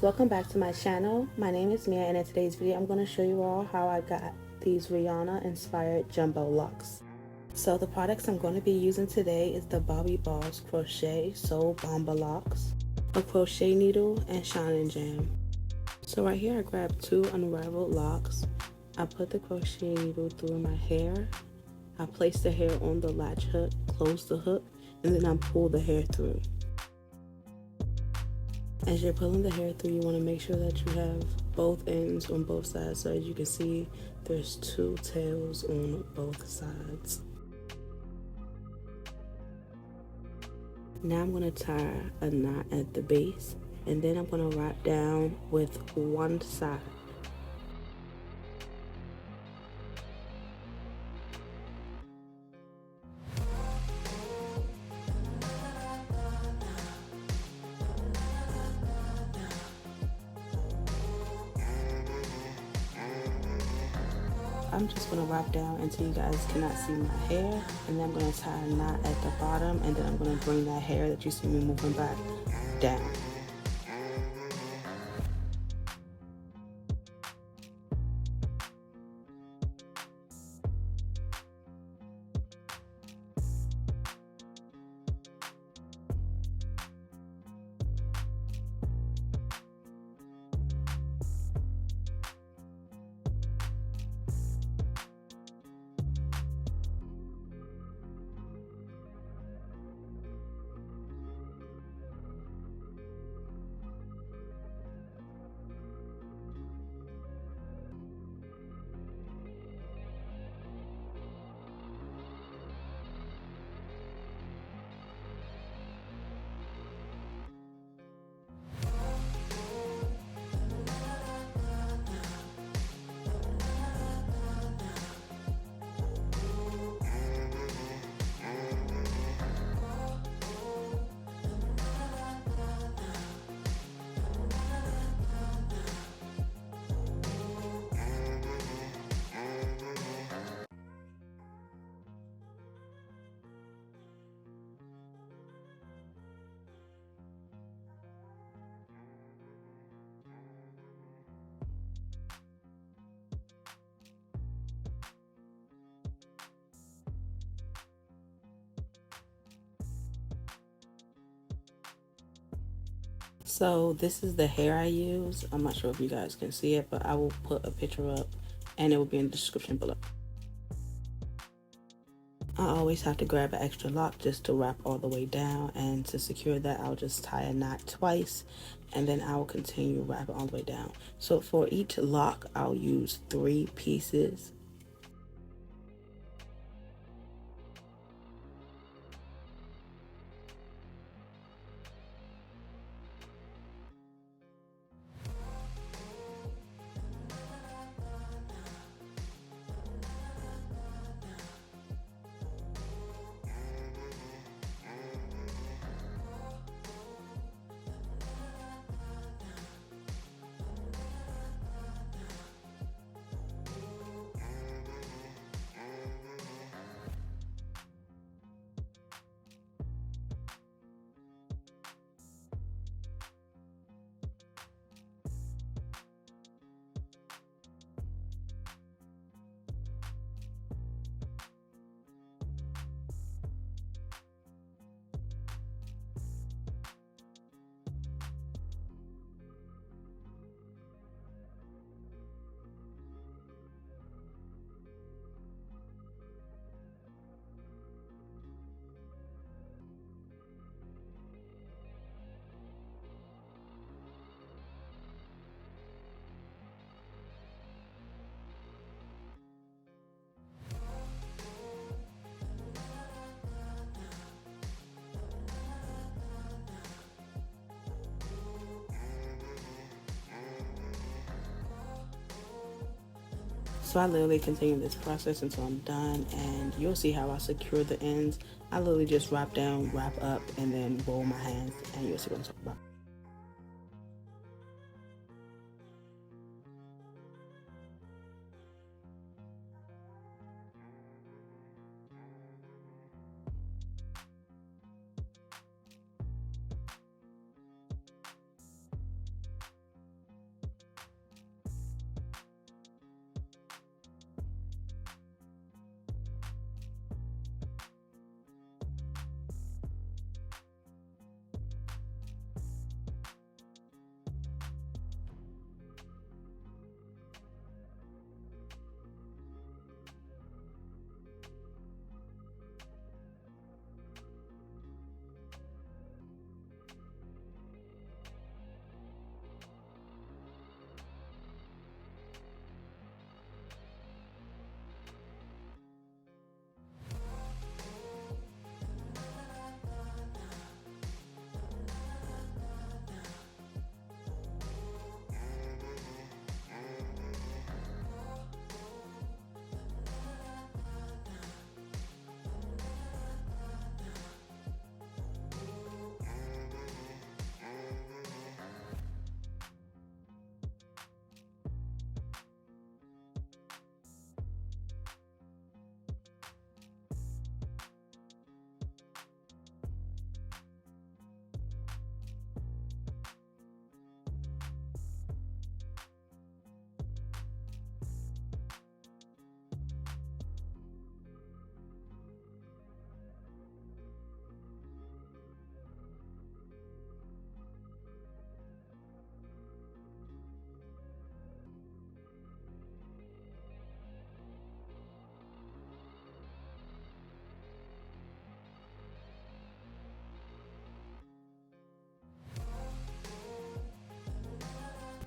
welcome back to my channel. My name is Mia, and in today's video I'm going to show you all how I got these Rihanna inspired jumbo locks. So the products I'm going to be using today is the Bobbi Balls Crochet Soul Bomba Locks, a crochet needle, and Shine Jam. So right here I grabbed two unraveled locks. I put the crochet needle through my hair. I place the hair on the latch hook, close the hook, and then I pull the hair through. As you're pulling the hair through, you want to make sure that you have both ends on both sides. So as you can see, there's two tails on both sides. Now I'm going to tie a knot at the base, and then I'm going to wrap down with one side. I'm just going to wrap down until you guys cannot see my hair, and then I'm going to tie a knot at the bottom, and then I'm going to bring that hair that you see me moving back down. So this is the hair I use. I'm not sure if you guys can see it, but I will put a picture up and it will be in the description below. I always have to grab an extra lock just to wrap all the way down, and to secure that I'll just tie a knot twice and then I will continue wrapping all the way down. So for each lock I'll use 3 pieces. So I literally continue this process until I'm done, and you'll see how I secure the ends. I literally just wrap down, wrap up, and then roll my hands, and you'll see what I'm talking about.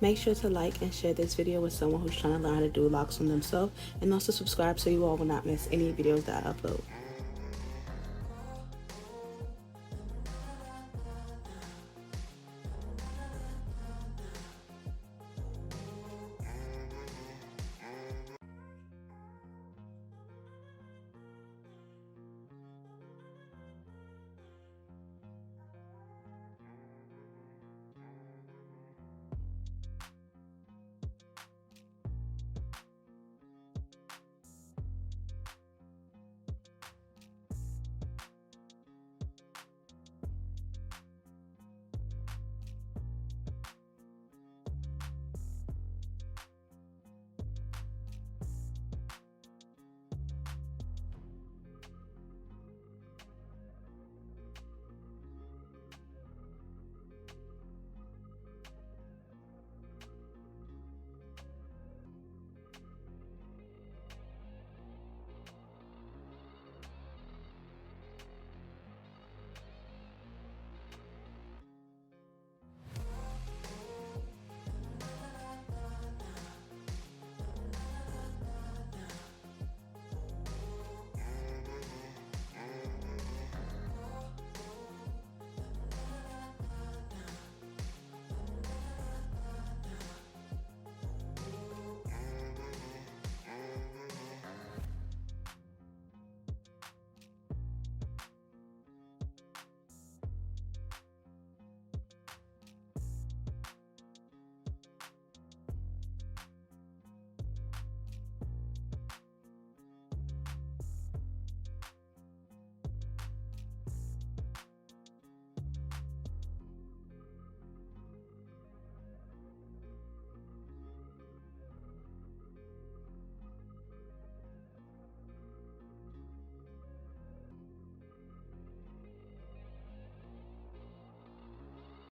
Make sure to like and share this video with someone who's trying to learn how to do locks on themselves, and also subscribe so you all will not miss any videos that I upload.